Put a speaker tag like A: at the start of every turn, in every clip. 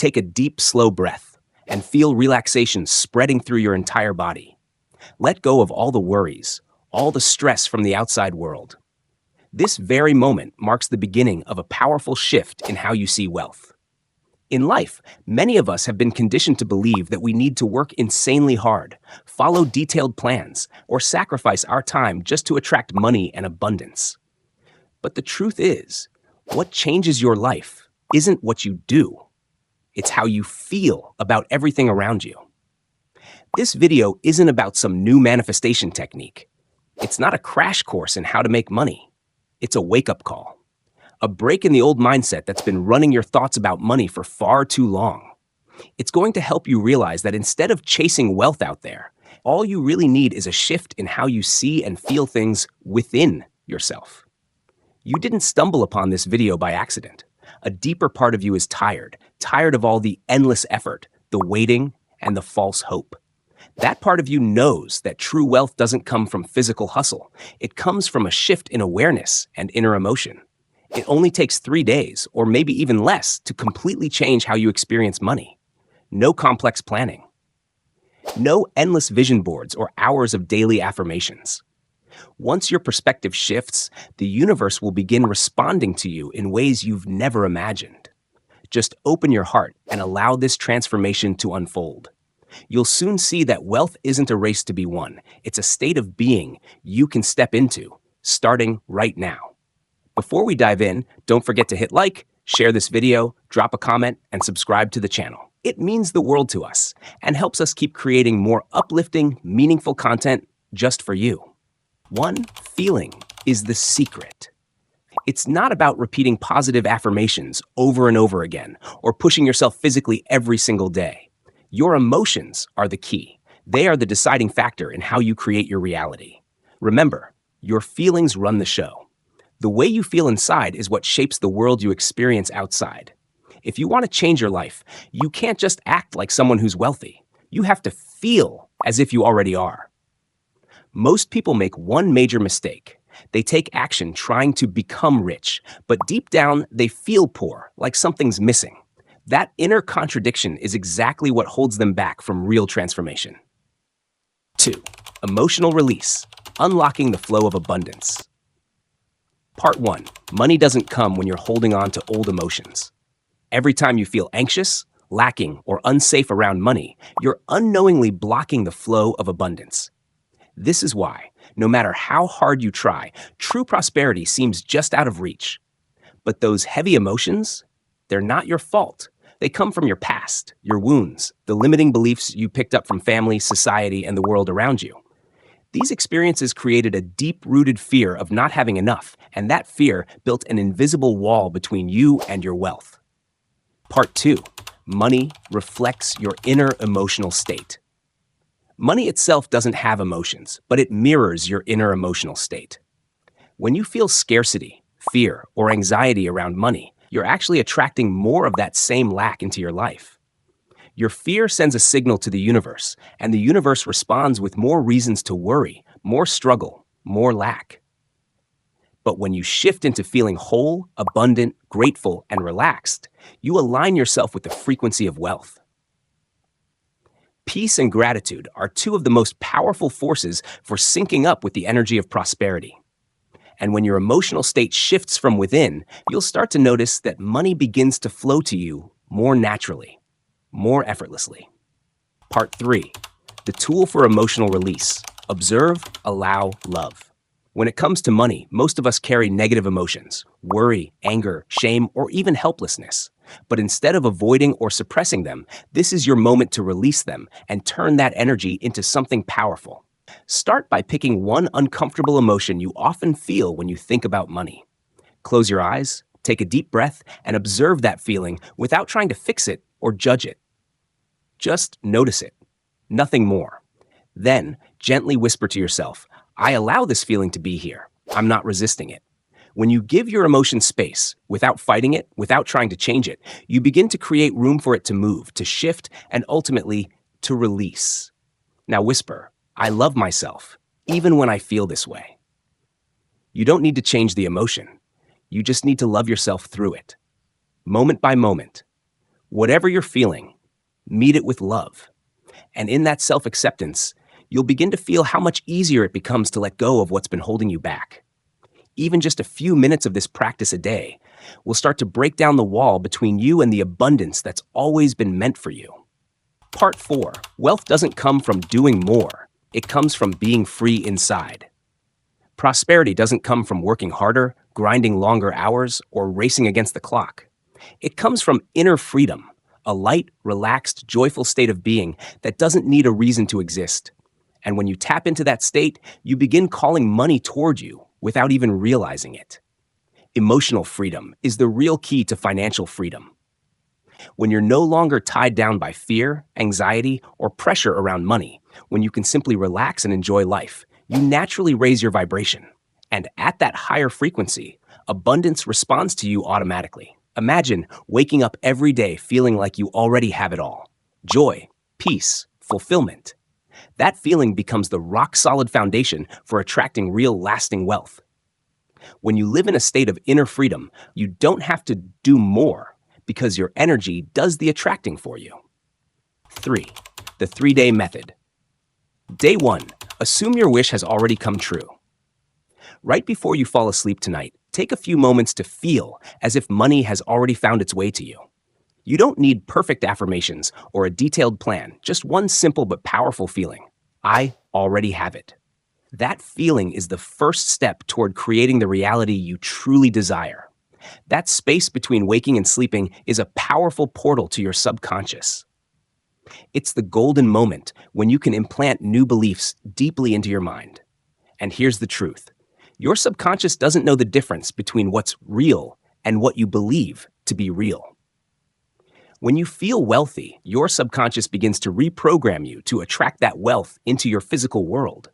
A: Take a deep, slow breath and feel relaxation spreading through your entire body. Let go of all the worries, all the stress from the outside world. This very moment marks the beginning of a powerful shift in how you see wealth. In life, many of us have been conditioned to believe that we need to work insanely hard, follow detailed plans, or sacrifice our time just to attract money and abundance. But the truth is, what changes your life isn't what you do. It's how you feel about everything around you. This video isn't about some new manifestation technique. It's not a crash course in how to make money. It's a wake-up call. A break in the old mindset that's been running your thoughts about money for far too long. It's going to help you realize that instead of chasing wealth out there, all you really need is a shift in how you see and feel things within yourself. You didn't stumble upon this video by accident. A deeper part of you is tired of all the endless effort, the waiting, and the false hope. That part of you knows that true wealth doesn't come from physical hustle. It comes from a shift in awareness and inner emotion. It only takes 3 days, or maybe even less, to completely change how you experience money. No complex planning. No endless vision boards or hours of daily affirmations. Once your perspective shifts, the universe will begin responding to you in ways you've never imagined. Just open your heart and allow this transformation to unfold. You'll soon see that wealth isn't a race to be won. It's a state of being you can step into, starting right now. Before we dive in, don't forget to hit like, share this video, drop a comment, and subscribe to the channel. It means the world to us and helps us keep creating more uplifting, meaningful content just for you. One feeling is the secret. It's not about repeating positive affirmations over and over again or pushing yourself physically every single day. Your emotions are the key. They are the deciding factor in how you create your reality. Remember, your feelings run the show. The way you feel inside is what shapes the world you experience outside. If you want to change your life, you can't just act like someone who's wealthy. You have to feel as if you already are. Most people make one major mistake. They take action trying to become rich, but deep down they feel poor, like something's missing. That inner contradiction is exactly what holds them back from real transformation. 2. Emotional release, unlocking the flow of abundance. Part 1. Money doesn't come when you're holding on to old emotions. Every time you feel anxious, lacking, or unsafe around money, you're unknowingly blocking the flow of abundance. This is why, no matter how hard you try, true prosperity seems just out of reach. But those heavy emotions, they're not your fault. They come from your past, your wounds, the limiting beliefs you picked up from family, society, and the world around you. These experiences created a deep-rooted fear of not having enough, and that fear built an invisible wall between you and your wealth. Part 2. Money reflects your inner emotional state. Money itself doesn't have emotions, but it mirrors your inner emotional state. When you feel scarcity, fear, or anxiety around money, you're actually attracting more of that same lack into your life. Your fear sends a signal to the universe, and the universe responds with more reasons to worry, more struggle, more lack. But when you shift into feeling whole, abundant, grateful, and relaxed, you align yourself with the frequency of wealth. Peace and gratitude are two of the most powerful forces for syncing up with the energy of prosperity. And when your emotional state shifts from within, you'll start to notice that money begins to flow to you more naturally, more effortlessly. Part 3. The tool for emotional release. Observe, allow, love. When it comes to money, most of us carry negative emotions, worry, anger, shame, or even helplessness. But instead of avoiding or suppressing them, this is your moment to release them and turn that energy into something powerful. Start by picking one uncomfortable emotion you often feel when you think about money. Close your eyes, take a deep breath, and observe that feeling without trying to fix it or judge it. Just notice it, nothing more. Then, gently whisper to yourself, I allow this feeling to be here. I'm not resisting it. When you give your emotion space, without fighting it, without trying to change it, you begin to create room for it to move, to shift, and ultimately, to release. Now whisper, I love myself, even when I feel this way. You don't need to change the emotion. You just need to love yourself through it. Moment by moment. Whatever you're feeling, meet it with love. And in that self acceptance, you'll begin to feel how much easier it becomes to let go of what's been holding you back. Even just a few minutes of this practice a day will start to break down the wall between you and the abundance that's always been meant for you. Part 4. Wealth doesn't come from doing more. It comes from being free inside. Prosperity doesn't come from working harder, grinding longer hours, or racing against the clock. It comes from inner freedom, a light, relaxed, joyful state of being that doesn't need a reason to exist. And when you tap into that state, you begin calling money toward you without even realizing it. Emotional freedom is the real key to financial freedom. When you're no longer tied down by fear, anxiety, or pressure around money, when you can simply relax and enjoy life, you naturally raise your vibration. And at that higher frequency, abundance responds to you automatically. Imagine waking up every day feeling like you already have it all. Joy, peace, fulfillment. That feeling becomes the rock-solid foundation for attracting real lasting wealth. When you live in a state of inner freedom, you don't have to do more because your energy does the attracting for you. 3. The 3-day method. Day 1. Assume your wish has already come true. Right before you fall asleep tonight, take a few moments to feel as if money has already found its way to you. You don't need perfect affirmations or a detailed plan, just one simple but powerful feeling. I already have it. That feeling is the first step toward creating the reality you truly desire. That space between waking and sleeping is a powerful portal to your subconscious. It's the golden moment when you can implant new beliefs deeply into your mind. And here's the truth. Your subconscious doesn't know the difference between what's real and what you believe to be real. When you feel wealthy, your subconscious begins to reprogram you to attract that wealth into your physical world.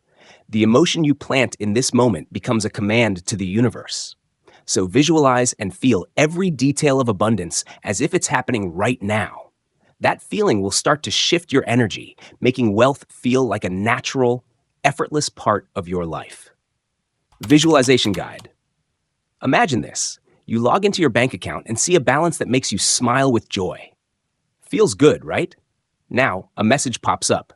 A: The emotion you plant in this moment becomes a command to the universe. So visualize and feel every detail of abundance as if it's happening right now. That feeling will start to shift your energy, making wealth feel like a natural, effortless part of your life. Visualization guide. Imagine this. You log into your bank account and see a balance that makes you smile with joy. Feels good, right? Now, a message pops up.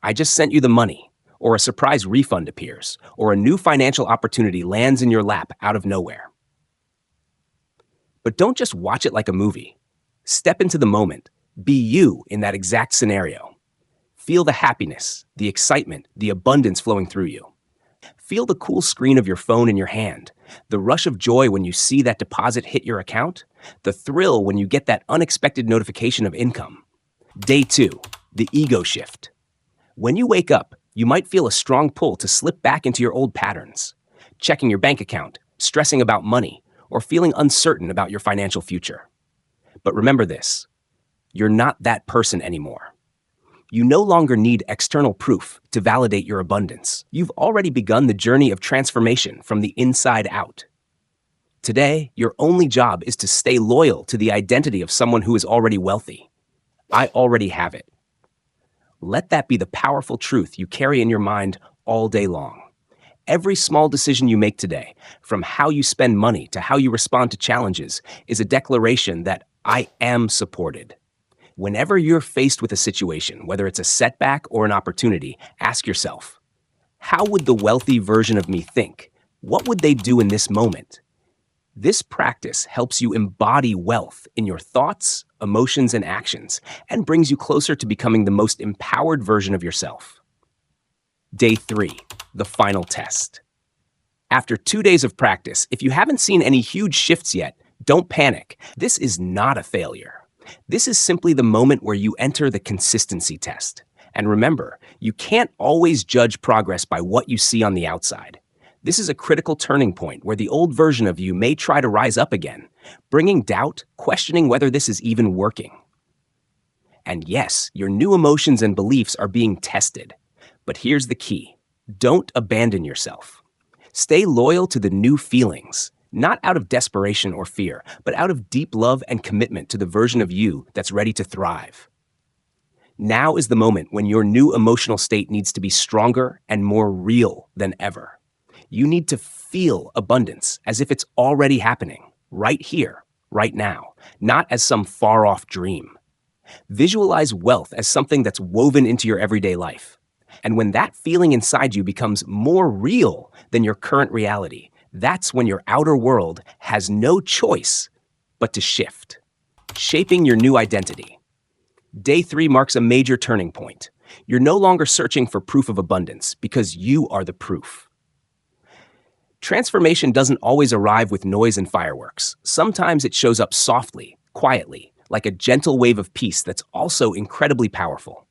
A: I just sent you the money, or a surprise refund appears, or a new financial opportunity lands in your lap out of nowhere. But don't just watch it like a movie. Step into the moment. Be you in that exact scenario. Feel the happiness, the excitement, the abundance flowing through you. Feel the cool screen of your phone in your hand, the rush of joy when you see that deposit hit your account, the thrill when you get that unexpected notification of income. Day 2, the ego shift. When you wake up, you might feel a strong pull to slip back into your old patterns, checking your bank account, stressing about money, or feeling uncertain about your financial future. But remember this, you're not that person anymore. You no longer need external proof to validate your abundance. You've already begun the journey of transformation from the inside out. Today, your only job is to stay loyal to the identity of someone who is already wealthy. I already have it. Let that be the powerful truth you carry in your mind all day long. Every small decision you make today, from how you spend money to how you respond to challenges, is a declaration that I am supported. Whenever you're faced with a situation, whether it's a setback or an opportunity, ask yourself, how would the wealthy version of me think? What would they do in this moment? This practice helps you embody wealth in your thoughts, emotions, and actions, and brings you closer to becoming the most empowered version of yourself. Day 3, the final test. After 2 days of practice, if you haven't seen any huge shifts yet, don't panic. This is not a failure. This is simply the moment where you enter the consistency test. And remember, you can't always judge progress by what you see on the outside. This is a critical turning point where the old version of you may try to rise up again, bringing doubt, questioning whether this is even working. And yes, your new emotions and beliefs are being tested. But here's the key. Don't abandon yourself. Stay loyal to the new feelings. Not out of desperation or fear, but out of deep love and commitment to the version of you that's ready to thrive. Now is the moment when your new emotional state needs to be stronger and more real than ever. You need to feel abundance as if it's already happening, right here, right now, not as some far-off dream. Visualize wealth as something that's woven into your everyday life. And when that feeling inside you becomes more real than your current reality, that's when your outer world has no choice but to shift. Shaping your new identity. Day 3 marks a major turning point. You're no longer searching for proof of abundance because you are the proof. Transformation doesn't always arrive with noise and fireworks. Sometimes it shows up softly, quietly, like a gentle wave of peace that's also incredibly powerful.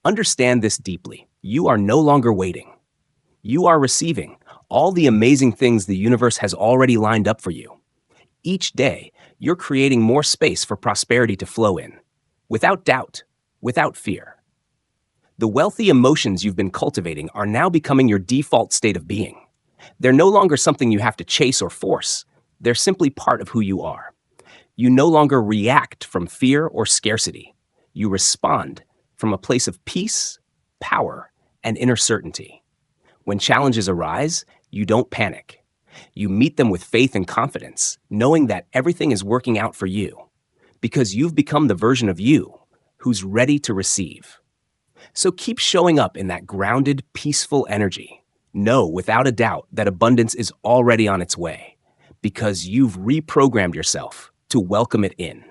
A: Understand this deeply. You are no longer waiting. You are receiving all the amazing things the universe has already lined up for you. Each day, you're creating more space for prosperity to flow in, without doubt, without fear. The wealthy emotions you've been cultivating are now becoming your default state of being. They're no longer something you have to chase or force. They're simply part of who you are. You no longer react from fear or scarcity. You respond from a place of peace, power, and inner certainty. When challenges arise, you don't panic. You meet them with faith and confidence, knowing that everything is working out for you, because you've become the version of you who's ready to receive. So keep showing up in that grounded, peaceful energy. Know without a doubt that abundance is already on its way, because you've reprogrammed yourself to welcome it in.